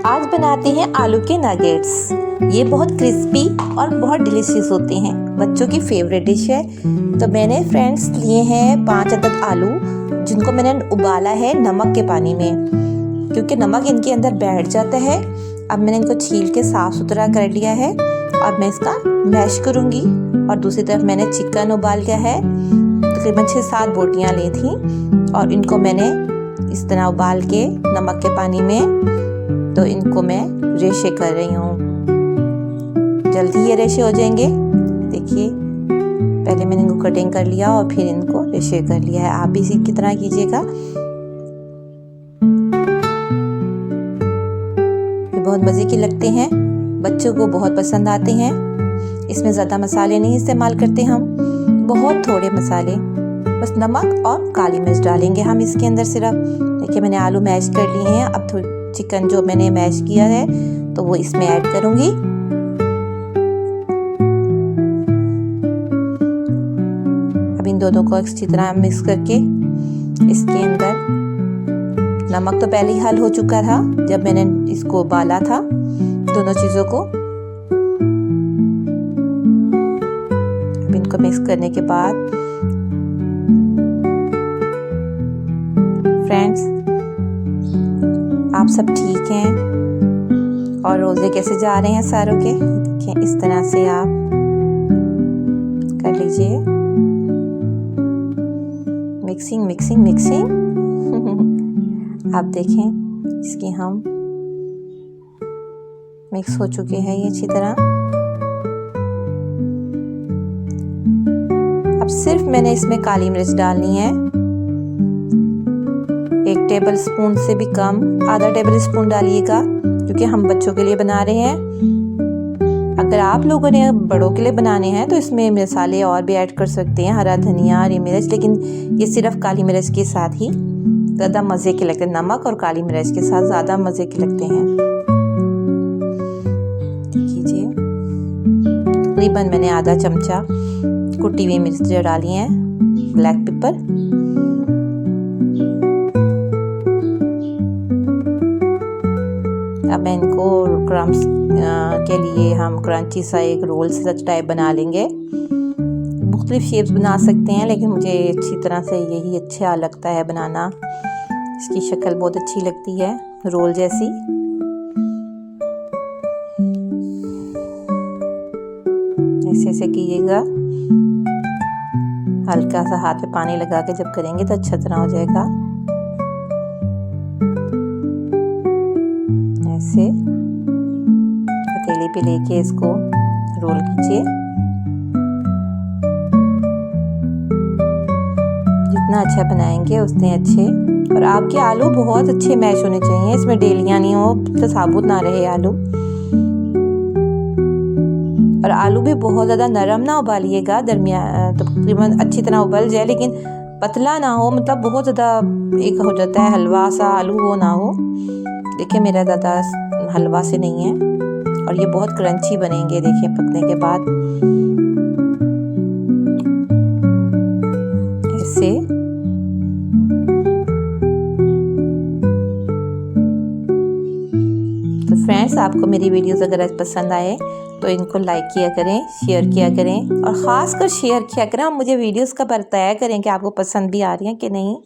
आज बनाते हैं आलू के नगेट्स। ये बहुत क्रिस्पी और बहुत डिलीशियस होते हैं, बच्चों की फेवरेट डिश है। तो मैंने फ्रेंड्स लिए हैं 5 अदद आलू, जिनको मैंने उबाला है नमक के पानी में, क्योंकि नमक इनके अंदर बैठ जाता है। अब मैंने इनको छील के साफ़ सुथरा कर लिया है और मैं इसका मैश करूँगी। और दूसरी तरफ मैंने चिकन उबाल लिया है, तकरीबन 6-7 बोटियाँ ली थी और इनको मैंने इस तरह उबाल के नमक के पानी में, तो इनको मैं रेशे कर रही हूँ। जल्दी ये रेशे हो जाएंगे। देखिए, पहले मैंने इनको कटिंग कर लिया और फिर इनको रेशे कर लिया है। आप भी इसी की तरह कीजिएगा। ये बहुत मज़े के लगते हैं, बच्चों को बहुत पसंद आते हैं। इसमें ज़्यादा मसाले नहीं इस्तेमाल करते हम, बहुत थोड़े मसाले, बस नमक और काली मिर्च डालेंगे हम इसके अंदर सिर्फ। देखिए, मैंने आलू मैश कर लिए हैं। अब थोड़ी चिकन जो मैंने मैश किया है तो वो इसमें ऐड करूंगी। अब इन दोनों को अच्छी तरह मिक्स करके इसके अंदर, नमक तो पहले ही हल हो चुका था जब मैंने इसको उबाला था, दोनों चीज़ों को। अब इनको मिक्स करने के बाद फ्रेंड्स, आप सब ठीक हैं और रोज़े कैसे जा रहे हैं सारों के? देखिए, इस तरह से आप कर लीजिए, मिक्सिंग मिक्सिंग मिक्सिंग। आप देखें, इसकी हम मिक्स हो चुके हैं ये अच्छी तरह। अब सिर्फ मैंने इसमें काली मिर्च डालनी है, 1 टेबल स्पून से भी कम, आधा टेबल स्पून डालिएगा, क्योंकि हम बच्चों के लिए बना रहे हैं। अगर आप लोगों ने बड़ों के लिए बनाने हैं तो इसमें मसाले और भी ऐड कर सकते हैं, हरा धनिया, हरी मिर्च, लेकिन ये सिर्फ काली मिर्च के साथ ही ज़्यादा मज़े के लगते हैं। नमक और काली मिर्च के साथ ज़्यादा मज़े के लगते हैं। देखिए, तकरीबन मैंने आधा चमचा कुटी हुई मिर्च डाली है, ब्लैक पेपर। अब मैं इनको क्रम्स के लिए हम क्रंची सा एक रोल सच टाइप बना लेंगे। मुख्तलिफ शेप्स बना सकते हैं, लेकिन मुझे अच्छी तरह से यही अच्छा लगता है बनाना। इसकी शक्ल बहुत अच्छी लगती है, रोल जैसी। ऐसे ऐसे कीजिएगा, हल्का सा हाथ पे पानी लगा के जब करेंगे तो अच्छा तरह हो जाएगा। ऐसे हथेली पे लेके इसको रोल कीजिए। जितना अच्छा बनाएंगे उतने अच्छे। और आपके आलू बहुत अच्छे मैश होने चाहिए, इसमें डेलियां नहीं हो, तो साबुत ना रहे आलू। और आलू भी बहुत ज़्यादा नरम ना उबालिएगा, दरमियान तो तकरीबन अच्छी तरह उबल जाए, लेकिन पतला ना हो, मतलब बहुत ज़्यादा एक हो जाता है हलवा सा आलू, वो ना हो। देखिए, मेरा ज़्यादा हलवा से नहीं है और ये बहुत क्रंची बनेंगे। देखिए, पकने के बाद ऐसे। तो फ्रेंड्स, आपको मेरी वीडियोस अगर पसंद आए तो इनको लाइक किया करें, शेयर किया करें, और ख़ास कर शेयर किया करें। और मुझे वीडियोस का बताया करें कि आपको पसंद भी आ रही हैं कि नहीं।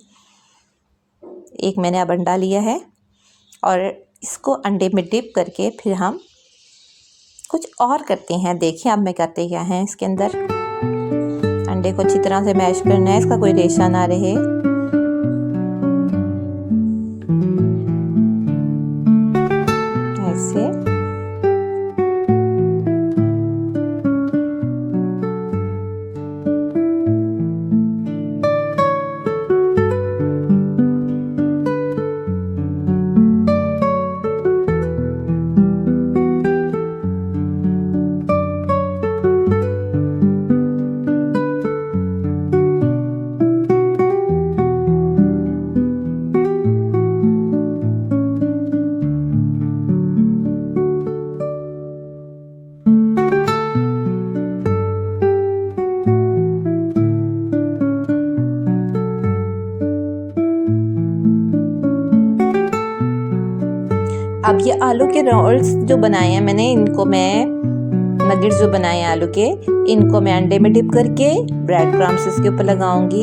एक मैंने अब अंडा लिया है और इसको अंडे में डिप करके फिर हम कुछ और करते हैं। देखिए, अब मैं करते क्या है, इसके अंदर अंडे को अच्छी तरह से मैश करना है, इसका कोई रेशा ना रहे। ऐसे ये आलू के रोल्स जो बनाए हैं मैंने, इनको मैं नगेट्स जो बनाए हैं आलू के, इनको मैं अंडे में डिप करके ब्रेड क्रम्स इसके ऊपर लगाऊंगी।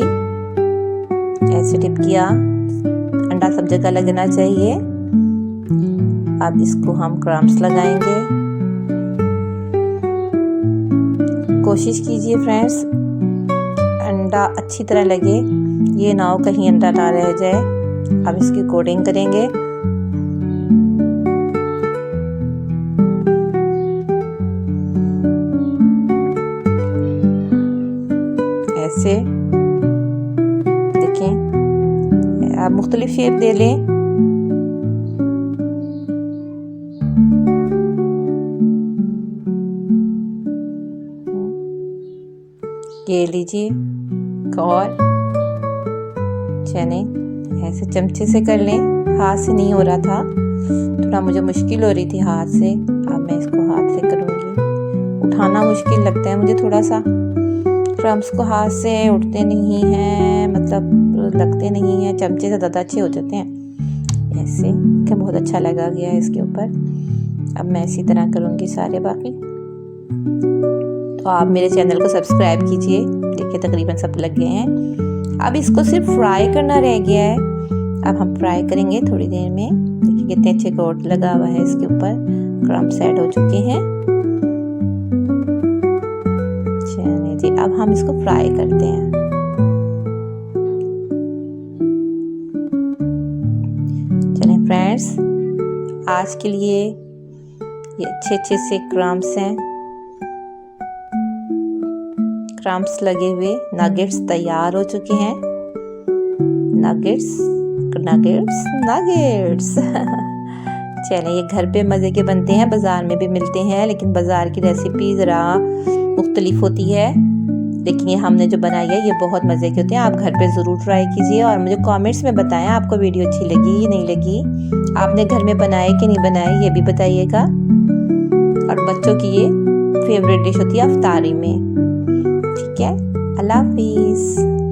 ऐसे डिप किया, अंडा सब जगह लगना चाहिए। अब इसको हम क्रम्स लगाएंगे। कोशिश कीजिए फ्रेंड्स अंडा अच्छी तरह लगे, ये ना हो कहीं अंडा ना रह जाए। अब इसकी कोटिंग करेंगे। ऐसे देखें, आप मुख्तलिफ शेप दे लें। ये लीजिए और चने ऐसे चमचे से कर लें, हाथ से नहीं हो रहा था, थोड़ा मुझे मुश्किल हो रही थी हाथ से। अब मैं इसको हाथ से करूँगी। उठाना मुश्किल लगता है मुझे थोड़ा सा, क्रम्स को हाथ से उठते नहीं हैं, मतलब लगते नहीं हैं, चमचे से ज़्यादा अच्छे हो जाते हैं। ऐसे क्या बहुत अच्छा लगा गया है इसके ऊपर। अब मैं इसी तरह करूँगी सारे बाकी। तो आप मेरे चैनल को सब्सक्राइब कीजिए। देखिए तकरीबन सब लग गए हैं। अब इसको सिर्फ फ्राई करना रह गया है। अब हम फ्राई करेंगे थोड़ी देर में। देखिए कितने अच्छे कोट लगा हुआ है इसके ऊपर, क्रम्स ऐड हो चुके हैं। चलिए जी, अब हम इसको फ्राई करते हैं। चलिए फ्रेंड्स, आज के लिए ये अच्छे से क्रम्स हैं, क्रम्स लगे हुए नगेट्स तैयार हो चुके हैं। नगेट्स नगेट्स नगेट्स चलें, ये घर पे मज़े के बनते हैं, बाज़ार में भी मिलते हैं, लेकिन बाज़ार की रेसिपी ज़रा मुख्तलिफ होती है। लेकिन ये हमने जो बनाई है ये बहुत मज़े के होते हैं। आप घर पे ज़रूर ट्राई कीजिए और मुझे कमेंट्स में बताएं आपको वीडियो अच्छी लगी या नहीं लगी। आपने घर में बनाए कि नहीं बनाए ये भी बताइएगा। और बच्चों की ये फेवरेट डिश होती है अफ्तारी में। ठीक है, अल्लाह हाफिज़।